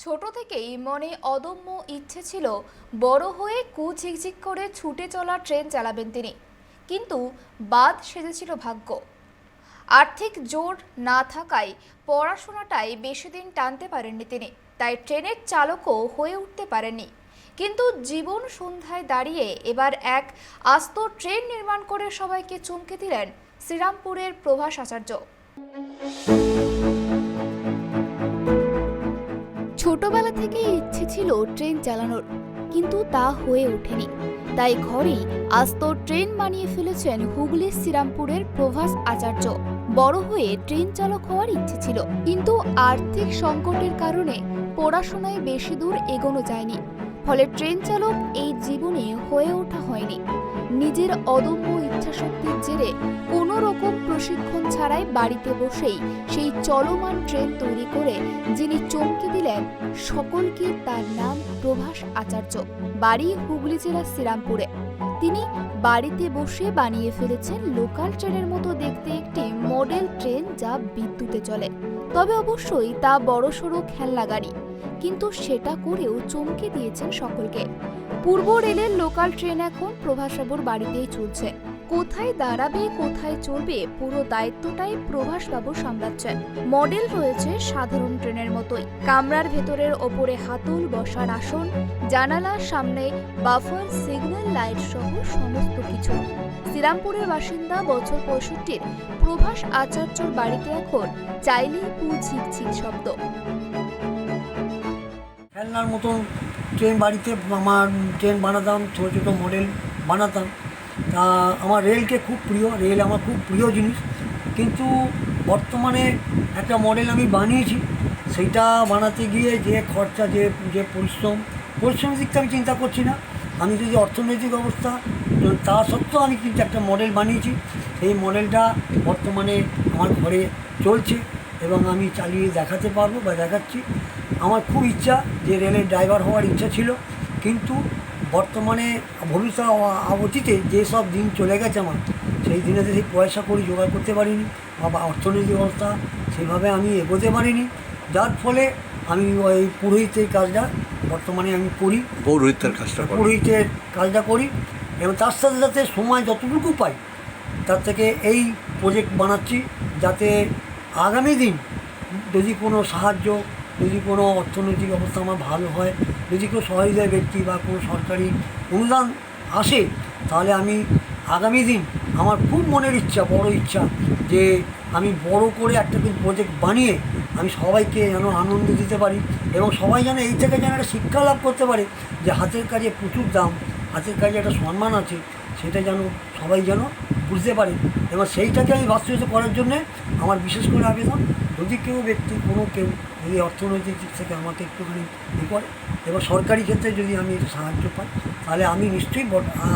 ছোট থেকেই মনে অদম্য ইচ্ছে ছিল বড় হয়ে কুঝিকঝিক করে ছুটে চলা ট্রেন চালাবেন তিনি। কিন্তু বাদ সেজেছিল ভাগ্য। আর্থিক জোর না থাকায় পড়াশোনাটাই বেশি দিন টানতে পারেননি তিনি, তাই ট্রেনের চালকও হয়ে উঠতে পারেননি। কিন্তু জীবন সন্ধ্যায় দাঁড়িয়ে এবার এক আস্ত ট্রেন নির্মাণ করে সবাইকে চমকে দিলেন শ্রীরামপুরের প্রভাস আচার্য। ছোটবেলা থেকে ইচ্ছে ছিল ট্রেন চালানোর, কিন্তু তা হয়ে ওঠেনি। তাই ঘরেই আস্ত ট্রেন বানিয়ে ফেলেছেন হুগলির শ্রীরামপুরের প্রভাস আচার্য। বড় হয়ে ট্রেন চালক হওয়ার ইচ্ছে ছিল, কিন্তু আর্থিক সংকটের কারণে পড়াশোনায় বেশি দূর এগোনো যায়নি। ফলে ট্রেন চালক এই জীবনে হয়ে ওঠা হয়নি। নিজের অদম্য ইচ্ছাশক্তির জেরে কোনো রকম প্রশিক্ষণ ছাড়াই বাড়িতে বসেই সেই চলমান ট্রেন তৈরি করে যিনি চমকে দিলেন সকলকে, তার নাম প্রভাস আচার্য। বাড়ি হুগলি জেলার শ্রীরামপুরে। তিনি বাড়িতে বসে বানিয়ে ফেলেছেন লোকাল ট্রেনের মতো দেখতে একটি মডেল ট্রেন, যা বিদ্যুতে চলে। তবে অবশ্যই তা বড়সড় খেলনা গাড়ি, কিন্তু সেটা করেও চমকে দিয়েছেন সকলকে। পূর্ব রেলের লোকাল ট্রেন এখন প্রভাসবাবুর বাড়িতেই চলছে। কোথায় দাঁড়াবে, কোথায় চলবে, পুরো দায়িত্বটাই প্রভাসবাবু সামলাচ্ছেন। মডেল রয়েছে সাধারণ ট্রেনের মতোই, কামরার ভেতরের ওপরে হাতল, বসার আসন, জানালার সামনে বাফার, সিগন্যাল লাইট সহ সমস্ত কিছু। শ্রীরামপুরের বাসিন্দা বছর 65 প্রভাস আচার্যর বাড়িতে এখন চাইলেই ঝিকঝিক শব্দ। খেলনার মতন ট্রেন বাড়িতে আমার ট্রেন বানাতাম, ছোটো ছোটো মডেল বানাতাম। তা আমার রেলকে খুব প্রিয়, রেল আমার খুব প্রিয় জিনিস। কিন্তু বর্তমানে একটা মডেল আমি বানিয়েছি, সেইটা বানাতে গিয়ে যে খরচা, যে পরিশ্রমের দিকটা আমি চিন্তা করছি না। আমি যদি অর্থনৈতিক অবস্থা তা সত্ত্বেও আমি কিন্তু একটা মডেল বানিয়েছি। সেই মডেলটা বর্তমানে আমার ঘরে চলছে এবং আমি চালিয়ে দেখাতে পারবো বা দেখাচ্ছি। আমার খুব ইচ্ছা যে রেলের ড্রাইভার হওয়ার ইচ্ছা ছিল, কিন্তু বর্তমানে ভবিষ্যৎ অতীতে যেসব দিন চলে গেছে আমার, সেই দিনেতে সেই পয়সা করি জোগাড় করতে পারিনি বা অর্থনৈতিক অবস্থা সেভাবে আমি এগোতে পারিনি, যার ফলে আমি ওই পুরোহিতের কাজটা বর্তমানে আমি করি, পুরোহিতের কাজটা করি। এবং তার সাথে সাথে সময় যতটুকু পাই তার থেকে এই প্রজেক্ট বানাচ্ছি, যাতে আগামী দিন যদি কোনো সাহায্য, যদি কোনো অর্থনৈতিক অবস্থা আমার ভালো হয়, যদি কেউ সহযোগিতা ব্যক্তি বা কোনো সরকারি অনুদান আসে, তাহলে আমি আগামী দিন আমার খুব মনের ইচ্ছা, বড় ইচ্ছা যে আমি বড় করে একটা প্রজেক্ট বানিয়ে আমি সবাইকে যেন আনন্দ দিতে পারি এবং সবাই যেন এই থেকে যেন একটা শিক্ষা লাভ করতে পারে যে হাতের কাজে প্রচুর দাম, হাতের কাজে একটা সম্মান আছে, সেটা যেন সবাই যেন বুঝতে পারে। এবং সেইটাকে আমি বাস্তবায়িত করার জন্যে আমার বিশেষ করে আবেদন, যদি কেউ ব্যক্তি কেউ যদি অর্থনৈতিক দিক থেকে আমাকে একটুখানি করে এবং সরকারি ক্ষেত্রে যদি আমি একটু সাহায্য পাই, তাহলে আমি নিশ্চয়ই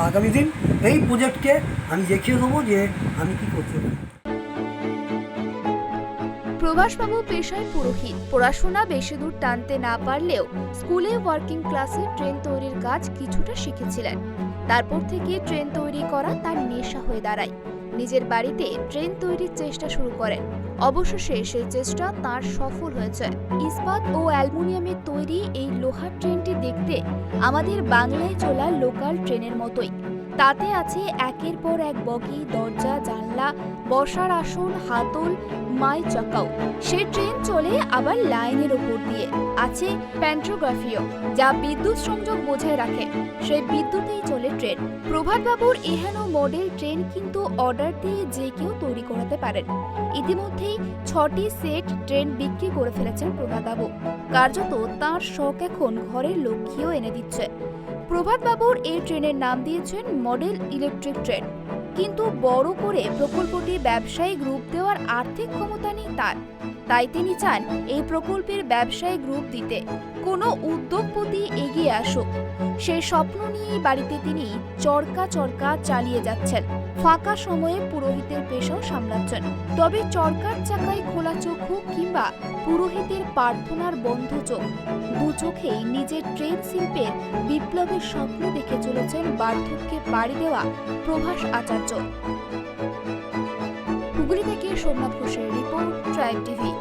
আগামী দিন এই প্রজেক্টকে আমি দেখিয়ে দেবো যে আমি কী করতে পারি। প্রভাসবাবু পেশায় পুরোহিত। পড়াশোনা বেশি দূর টানতে না পারলেও স্কুলে ওয়ার্কিং ক্লাসে ট্রেন তৈরির কাজ কিছুটা শিখেছিলেন। তারপর থেকে ট্রেন তৈরি করা তার নেশা হয়ে দাঁড়ায়। নিজের বাড়িতে ট্রেন তৈরির চেষ্টা শুরু করেন। অবশেষে সেই চেষ্টা তার সফল হয়েছে। ইস্পাত ও অ্যালুমিনিয়ামের তৈরি এই লোহার ট্রেনটি দেখতে আমাদের বাংলায় চলা লোকাল ট্রেনের মতোই। তাতে আছে একের পর এক বগি, দরজা, জানলা, বসার আসন, হাতল, মাই চাকাও। সে ট্রেন চলে আবার লাইনের ওপর দিয়ে। আছে প্যান্ট্রোগ্রাফিও, যা বিদ্যুৎ সংযোগ বজায় রাখে। সেই বিদ্যুতেই চলে ট্রেন। প্রভাতবাবুর এহেন মডেল ট্রেন কিন্তু অর্ডার দিয়ে যে কেউ তৈরি করাতে পারেন। ইতিমধ্যেই 6টি সেট ট্রেন বিক্রি করে ফেলেছেন প্রভাতবাবু। কার্যত তাঁর শখ এখন ঘরের লক্ষ্মীও এনে দিচ্ছে। প্রভাতবাবুর এই ট্রেনের নাম দিয়েছেন মডেল ইলেকট্রিক ট্রেন। কিন্তু বড় করে প্রকল্পটি ব্যবসায়িক রূপ দেওয়ার আর্থিক ক্ষমতা নেই তার। তাই তিনি চান এই প্রকল্পের ব্যবসায়িক রূপ দিতে কোনো উদ্যোগপতি এগিয়ে আসুক। সেই স্বপ্ন নিয়েই বাড়িতে তিনি চরকা চালিয়ে যাচ্ছেন। ফাঁকা সময়ে পুরোহিতের পেশাও সামলাচ্ছেন। তবে চরকার চাকায় খোলা চোখ হোক কিংবা পুরোহিতের প্রার্থনার বন্ধ চোখ, দু চোখেই নিজের ট্রেন শিল্পের বিপ্লবের স্বপ্ন দেখে চলেছেন বার্ধক্যে পাড়ি দেওয়া প্রভাস আচার্য। হুগলি থেকে সোমনাথ ঘোষের রিপোর্ট, ট্রাইব টিভি।